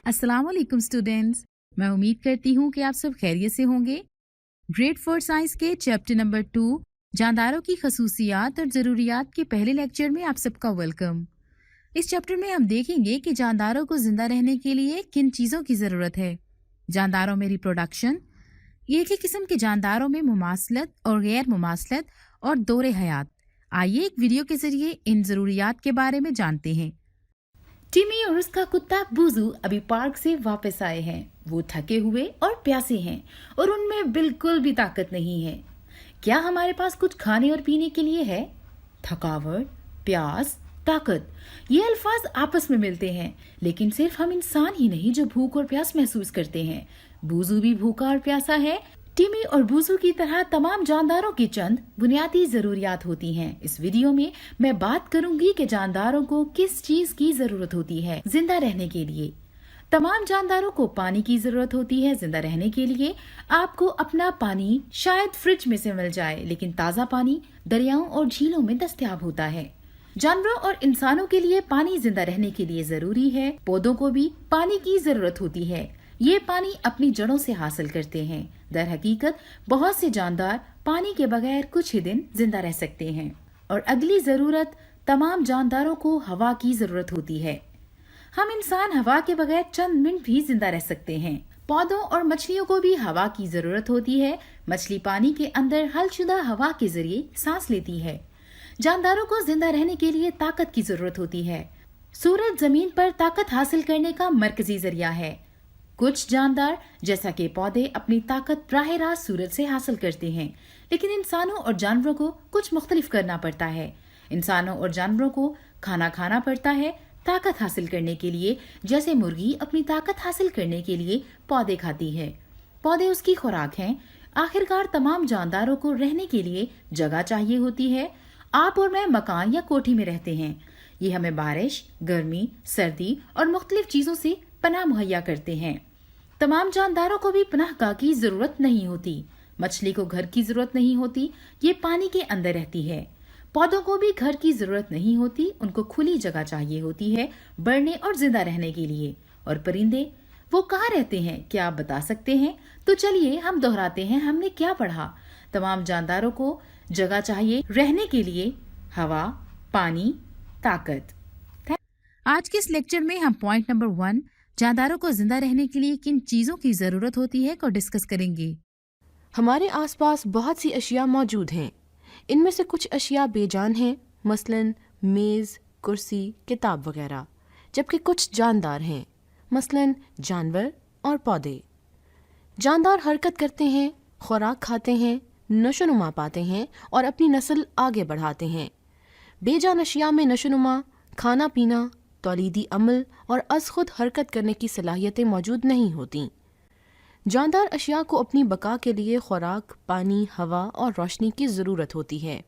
अस्सलाम वालेकुम स्टूडेंट्स, मैं उम्मीद करती हूँ कि आप सब खैरियत से होंगे। ग्रेड 4 साइंस के चैप्टर नंबर 2 जानदारों की खसूसियात और ज़रूरियात के पहले लेक्चर में आप सबका वेलकम। इस चैप्टर में हम देखेंगे कि जानदारों को जिंदा रहने के लिए किन चीज़ों की ज़रूरत है। जानदारों में रिप्रोडक्शन, एक ही किस्म के जानदारों में मुमासलत और गैर मुमासलत और दौरे हयात। आइए एक वीडियो के जरिए इन ज़रूरियात के बारे में जानते हैं। टिमी और उसका कुत्ता बूजू अभी पार्क से वापस आए हैं। वो थके हुए और प्यासे हैं और उनमें बिल्कुल भी ताकत नहीं है। क्या हमारे पास कुछ खाने और पीने के लिए है? थकावट, प्यास, ताकत, ये अल्फाज आपस में मिलते हैं, लेकिन सिर्फ हम इंसान ही नहीं जो भूख और प्यास महसूस करते हैं। बूजू भी भूखा और प्यासा है। टिमी और बूजू की तरह तमाम जानदारों की चंद बुनियादी जरूरियात होती हैं। इस वीडियो में मैं बात करूंगी कि जानदारों को किस चीज की जरूरत होती है जिंदा रहने के लिए। तमाम जानदारों को पानी की जरूरत होती है जिंदा रहने के लिए। आपको अपना पानी शायद फ्रिज में से मिल जाए, लेकिन ताज़ा पानी दरियाओं और झीलों में दस्तयाब होता है। जानवरों और इंसानों के लिए पानी जिंदा रहने के लिए जरूरी है। पौधों को भी पानी की जरूरत होती है। ये पानी अपनी जड़ों से हासिल करते हैं। दर हकीकत बहुत से जानदार पानी के बगैर कुछ ही दिन जिंदा रह सकते हैं। और अगली जरूरत, तमाम जानदारों को हवा की जरूरत होती है। हम इंसान हवा के बगैर चंद मिनट भी जिंदा रह सकते हैं। पौधों और मछलियों को भी हवा की जरूरत होती है। मछली पानी के अंदर हलशुदा हवा के जरिए सांस लेती है। जानदारों को जिंदा रहने के लिए ताकत की जरूरत होती है। सूरज जमीन पर ताकत हासिल करने का मरकजी जरिया है। कुछ जानदार जैसा कि पौधे अपनी ताकत राह रास्त सूरज से हासिल करते हैं, लेकिन इंसानों और जानवरों को कुछ मुख्तलिफ करना पड़ता है। इंसानों और जानवरों को खाना खाना पड़ता है ताकत हासिल करने के लिए। जैसे मुर्गी अपनी ताकत हासिल करने के लिए पौधे खाती है। पौधे उसकी खुराक हैं। आखिरकार तमाम जानदारों को रहने के लिए जगह चाहिए होती है। आप और मैं मकान या कोठी में रहते हैं। ये हमें बारिश, गर्मी, सर्दी और मुख्तलिफ चीजों से पनाह मुहैया करते हैं। तमाम जानदारों को भी पनाहगाह की जरूरत नहीं होती। मछली को घर की जरूरत नहीं होती, ये पानी के अंदर रहती है। पौधों को भी घर की जरूरत नहीं होती, उनको खुली जगह चाहिए होती है बढ़ने और जिंदा रहने के लिए। और परिंदे, वो कहाँ रहते हैं, क्या आप बता सकते हैं? तो चलिए हम दोहराते हैं हमने क्या पढ़ा। तमाम जानदारों को जगह चाहिए रहने के लिए, हवा, पानी, ताकत। आज के इस लेक्चर में हम पॉइंट नंबर 1 जानदारों को जिंदा रहने के लिए किन चीजों की जरूरत होती है को डिस्कस करेंगे। हमारे आसपास बहुत सी अशिया मौजूद हैं। इनमें से कुछ अशिया बेजान हैं, मसलन मेज़, कुर्सी, किताब वगैरह, जबकि कुछ जानदार हैं, मसलन जानवर और पौधे। जानदार हरकत करते हैं, खुराक खाते हैं, नशोनुमा पाते हैं और अपनी नस्ल आगे बढ़ाते हैं। बेजान अशिया में नशोनुमा, खाना पीना, तौलीदी अमल और अज़ खुद हरकत करने की सलाहियतें मौजूद नहीं होती। जानदार अशिया को अपनी बका के लिए खुराक, पानी, हवा और रोशनी की ज़रूरत होती है।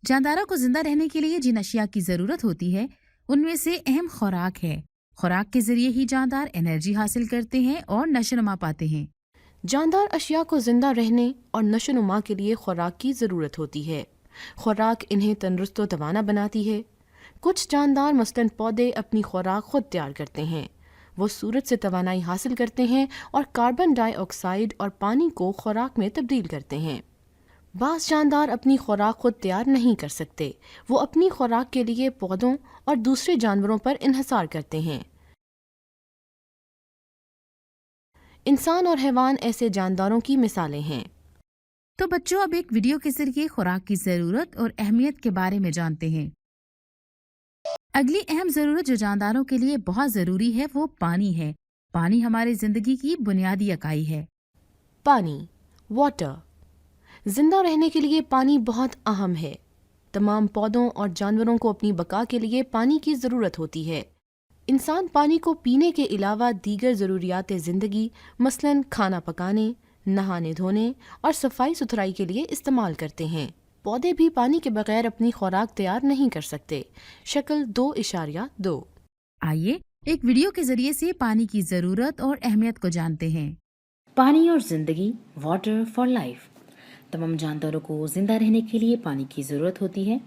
जानदारों को जिंदा रहने के लिए जिन अशिया की जरूरत होती है उनमें से अहम खुराक है। खुराक के जरिए ही जानदार एनर्जी हासिल करते हैं और नशोनुमा पाते हैं। जानदार अशिया को जिंदा रहने और नशोनुमा के लिए खुराक की ज़रूरत होती है। खुराक इन्हें तंदुरुस्त व तवाना बनाती है। कुछ जानदार मसलन पौधे अपनी खुराक खुद तैयार करते हैं। वो सूरज से तवानाई हासिल करते हैं और कार्बन डाइऑक्साइड और पानी को खुराक में तब्दील करते हैं। बाज़ जानदार अपनी खुराक खुद तैयार नहीं कर सकते। वो अपनी खुराक के लिए पौधों और दूसरे जानवरों पर इन्हिसार करते हैं। इंसान और हैवान ऐसे जानदारों की मिसालें हैं। तो बच्चों, अब एक वीडियो के जरिए खुराक की जरूरत और अहमियत के बारे में जानते हैं। अगली अहम जरूरत जो जानदारों के लिए बहुत जरूरी है वो पानी है। पानी हमारी जिंदगी की बुनियादी इकाई है। पानी, वाटर। जिंदा रहने के लिए पानी बहुत अहम है। तमाम पौधों और जानवरों को अपनी बका के लिए पानी की ज़रूरत होती है। इंसान पानी को पीने के अलावा दीगर ज़रूरियात ज़िंदगी मसलन खाना पकाने, नहाने धोने और सफाई सुथराई के लिए इस्तेमाल करते हैं। पौधे भी पानी के बगैर अपनी खुराक तैयार नहीं कर सकते। शक्ल 2.2। आइए एक वीडियो के जरिए से पानी की जरूरत और अहमियत को जानते हैं। पानी और जिंदगी, वाटर फॉर लाइफ। तमाम जानदारों को जिंदा रहने के लिए पानी की जरूरत होती है।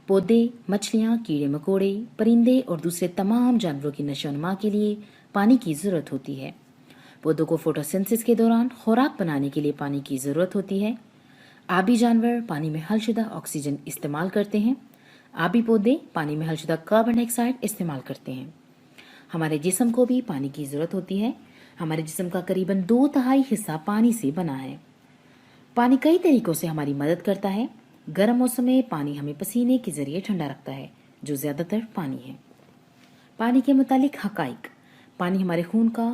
पौधे, मछलियाँ, कीड़े मकोड़े, परिंदे और दूसरे तमाम जानवरों की नशोनुमा के लिए पानी की ज़रूरत होती है। पौधों को फोटोसिंथेसिस के दौरान खुराक बनाने के लिए पानी की ज़रूरत होती है। आबी जानवर पानी में हलशुदा ऑक्सीजन इस्तेमाल करते हैं। आबी पौधे पानी में हलशुदा कार्बन डाइऑक्साइड इस्तेमाल करते हैं। हमारे जिस्म को भी पानी की ज़रूरत होती है। हमारे जिस्म का करीबन 2/3 हिस्सा पानी से बना है। पानी कई तरीकों से हमारी मदद करता है। गर्म मौसम में पानी हमें पसीने के जरिए ठंडा रखता है, जो ज़्यादातर पानी है। पानी के मुतालिक हकाइक: पानी हमारे खून का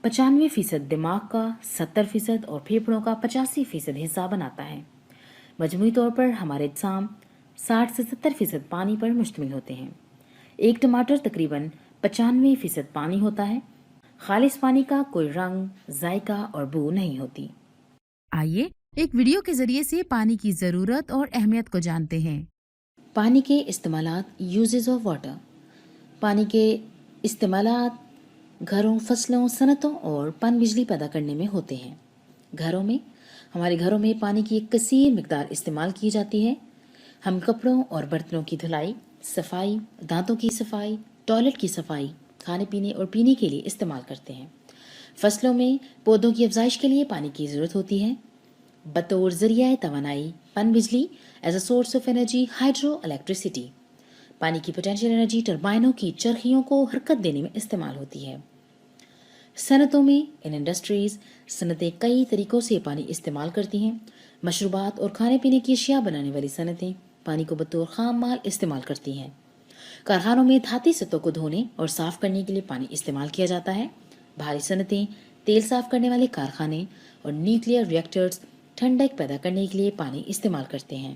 95%, दिमाग का 70% और फेफड़ों का 85% हिस्सा बनाता है। मजमूई तौर पर हमारे अजसाम 60 से 70% पानी पर मुश्तमिल होते हैं। एक टमाटर तकरीबन 95% पानी होता है। खालिस पानी का कोई रंग, जायका और बू नहीं होती। आइए एक वीडियो के जरिए से पानी की ज़रूरत और अहमियत को जानते हैं। पानी के इस्तेमालात, यूजेस ऑफ वाटर। पानी के इस्तेमालात घरों, फसलों, सनतों और पन बिजली पैदा करने में होते हैं। हमारे घरों में पानी की एक कसीर मिकदार इस्तेमाल की जाती है। हम कपड़ों और बर्तनों की धुलाई, सफाई, दांतों की सफाई, टॉयलेट की सफाई, खाने पीने और पीने के लिए इस्तेमाल करते हैं। फसलों में पौधों की अफजाइश के लिए पानी की ज़रूरत होती है। बतौर ज़रिया तवानाई, पन बिजली, as a source of energy, hydro electricity. पानी की पोटेंशियल एनर्जी टरबाइनों की चरखियों को हरकत देने में इस्तेमाल होती है। सनतों में, इन इंडस्ट्रीज़, सनतें कई तरीक़ों से पानी इस्तेमाल करती हैं। मशरूबात और खाने पीने की अशिया बनाने वाली सनतें पानी को बतौर खाम माल इस्तेमाल करती हैं। कारखानों में धाती सतहों को धोने और साफ़ करने के लिए पानी इस्तेमाल किया जाता है। भारी सनतें, तेल साफ़ करने वाले कारखाने और न्यूक्लियर रिएक्टर्स ठंडक पैदा करने के लिए पानी इस्तेमाल करते हैं।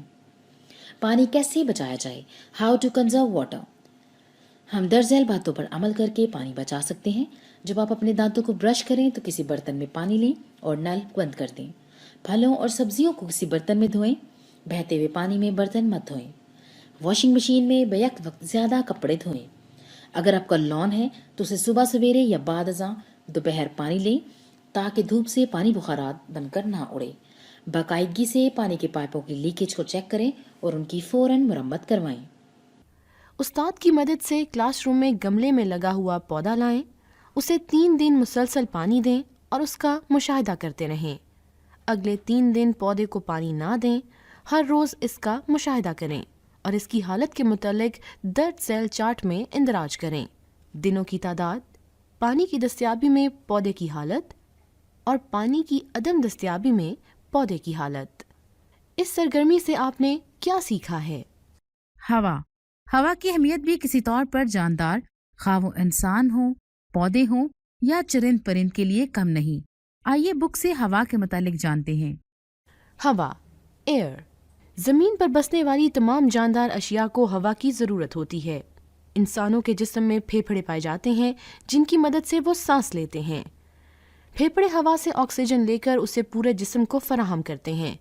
पानी कैसे बचाया जाए? How to conserve water. हम दर्जैल बातों पर अमल करके पानी बचा सकते हैं। जब आप अपने दांतों को ब्रश करें तो किसी बर्तन में पानी लें और नल बंद कर दें। फलों और सब्जियों को किसी बर्तन में धोएं। बहते हुए पानी में बर्तन मत धोएं। वॉशिंग मशीन में बेवक्त वक्त ज़्यादा कपड़े धोएं। अगर आपका लॉन है तो उसे सुबह सवेरे या बाद अज़ां दोपहर पानी लें, ताकि धूप से पानी बुखारात बनकर ना उड़े। बाकायदगी से पानी के पाइपों की लीकेज को चेक करें और उनकी फ़ौरन मरम्मत करवाएं। उस्ताद की मदद से क्लासरूम में गमले में लगा हुआ पौधा लाएं, उसे 3 दिन मुसलसल पानी दें और उसका मुशाहिदा करते रहें। अगले 3 दिन पौधे को पानी ना दें। हर रोज़ इसका मुशाहिदा करें और इसकी हालत के मुतालिक दर्ज सेल चार्ट में इंदराज करें। दिनों की तादाद, पानी की दस्तयाबी में पौधे की हालत और पानी की अदम दस्तयाबी में पौधे की हालत। इस सरगर्मी से आपने क्या सीखा है? हवा की अहमियत भी किसी तौर पर जानदार, खा वो इंसान हो, पौधे हों या चरिंद परिंद के लिए कम नहीं। आइए बुक से हवा के मुतालिक जानते हैं। हवा, एयर। ज़मीन पर बसने वाली तमाम जानदार अशिया को हवा की ज़रूरत होती है। इंसानों के जिस्म में फेफड़े पाए जाते हैं, जिनकी मदद से वो सांस लेते हैं। फेफड़े हवा से ऑक्सीजन लेकर उसे पूरे जिस्म को फराहम करते हैं।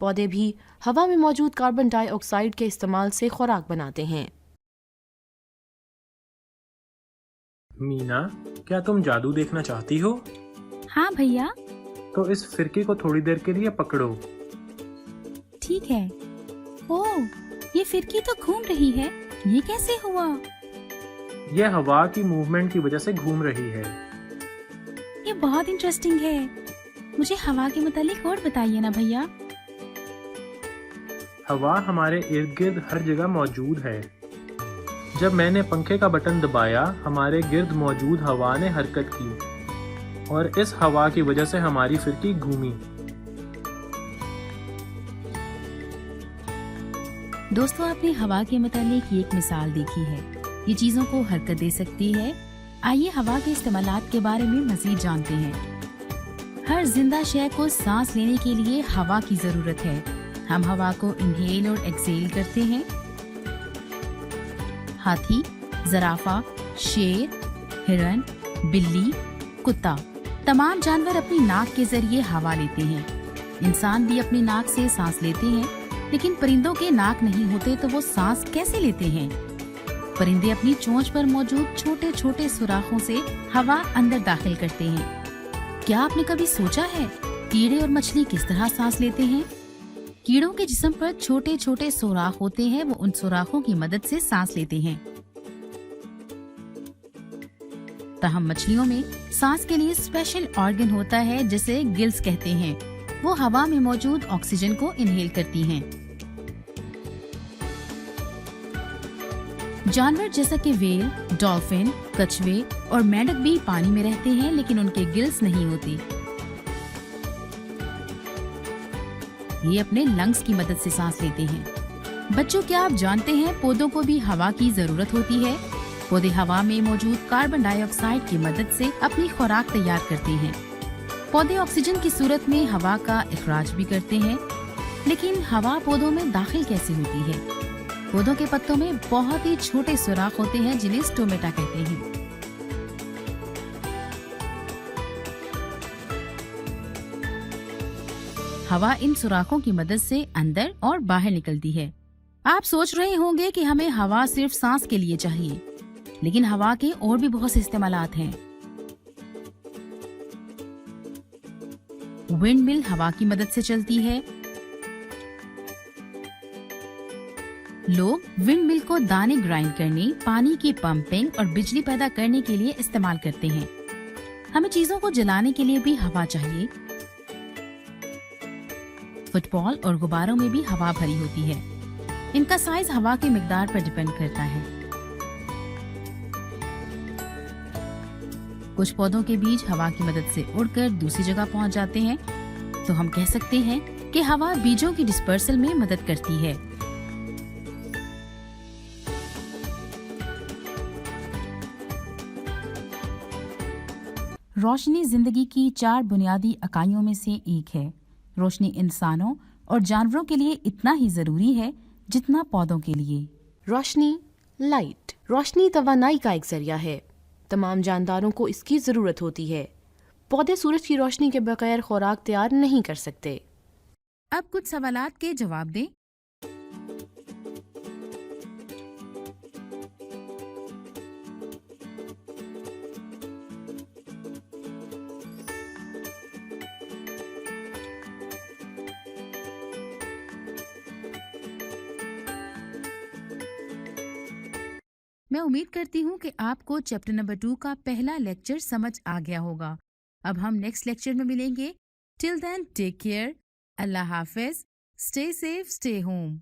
पौधे भी हवा में मौजूद कार्बन डाइऑक्साइड के इस्तेमाल से खुराक बनाते हैं। मीना, क्या तुम जादू देखना चाहती हो? हाँ भैया। तो इस फिरकी को थोड़ी देर के लिए पकड़ो। ठीक है। ओह, ये फिरकी तो घूम रही है। ये कैसे हुआ? यह हवा की मूवमेंट की वजह से घूम रही है। ये बहुत इंटरेस्टिंग है। मुझे हवा के मुतालिक और बताइए ना भैया। हवा हमारे इर्द गिर्द हर जगह मौजूद है। जब मैंने पंखे का बटन दबाया, हमारे गिर्द मौजूद हवा ने हरकत की और इस हवा की वजह से हमारी फिरकी घूमी। दोस्तों, आपने हवा के मुतालिक एक मिसाल देखी है। ये चीज़ों को हरकत दे सकती है। आइए हवा के इस्तेमालात के बारे में मज़ीद जानते हैं। हर जिंदा शय को सांस लेने के लिए हवा की ज़रूरत है। हम हवा को इनहेल और एक्सेल करते हैं। हाथी, ज़राफ़ा, शेर, हिरन, बिल्ली, कुत्ता, तमाम जानवर अपनी नाक के जरिए हवा लेते हैं। इंसान भी अपनी नाक से सांस लेते हैं, लेकिन परिंदों के नाक नहीं होते तो वो सांस कैसे लेते हैं? परिंदे अपनी चोंच पर मौजूद छोटे छोटे सुराखों से हवा अंदर दाखिल करते हैं। क्या आपने कभी सोचा है कीड़े और मछली किस तरह सांस लेते हैं? कीड़ों के जिस्म पर छोटे छोटे सुराख होते हैं, वो उन सुराखों की मदद से सांस लेते हैं। ताहम मछलियों में सांस के लिए स्पेशल ऑर्गन होता है जिसे गिल्स कहते हैं। वो हवा में मौजूद ऑक्सीजन को इनहेल करती हैं। जानवर जैसा कि व्हेल, डॉल्फिन, कछुए और मेंढक भी पानी में रहते हैं, लेकिन उनके गिल्स नहीं होती। ये अपने लंग्स की मदद से सांस लेते हैं। बच्चों, क्या आप जानते हैं पौधों को भी हवा की जरूरत होती है? पौधे हवा में मौजूद कार्बन डाइऑक्साइड की मदद से अपनी खुराक तैयार करते हैं। पौधे ऑक्सीजन की सूरत में हवा का इखराज भी करते हैं, लेकिन हवा पौधों में दाखिल कैसे होती है? पौधों के पत्तों में बहुत ही छोटे सुराख होते हैं जिन्हें स्टोमेटा कहते हैं। हवा इन सुराखों की मदद से अंदर और बाहर निकलती है। आप सोच रहे होंगे कि हमें हवा सिर्फ सांस के लिए चाहिए, लेकिन हवा के और भी बहुत से इस्तेमालात हैं। विंड मिल हवा की मदद से चलती है। लोग विंड मिल को दाने ग्राइंड करने, पानी की पंपिंग और बिजली पैदा करने के लिए इस्तेमाल करते हैं। हमें चीजों को जलाने के लिए भी हवा चाहिए। फुटबॉल और गुब्बारों में भी हवा भरी होती है। इनका साइज हवा की मिकदार पर डिपेंड करता है। कुछ पौधों के बीज हवा की मदद से उड़कर दूसरी जगह पहुंच जाते हैं, तो हम कह सकते हैं कि हवा बीजों की डिस्पर्सल में मदद करती है। रोशनी जिंदगी की 4 बुनियादी इकाइयों में से एक है। रोशनी इंसानों और जानवरों के लिए इतना ही जरूरी है जितना पौधों के लिए। रोशनी, लाइट। रोशनी तवानाई का एक जरिया है। तमाम जानदारों को इसकी ज़रूरत होती है। पौधे सूरज की रोशनी के बगैर खुराक तैयार नहीं कर सकते। अब कुछ सवालात के जवाब दें। मैं उम्मीद करती हूँ कि आपको चैप्टर नंबर 2 का पहला लेक्चर समझ आ गया होगा। अब हम नेक्स्ट लेक्चर में मिलेंगे। टिल देन टेक केयर, अल्लाह हाफिज, स्टे सेफ, स्टे होम।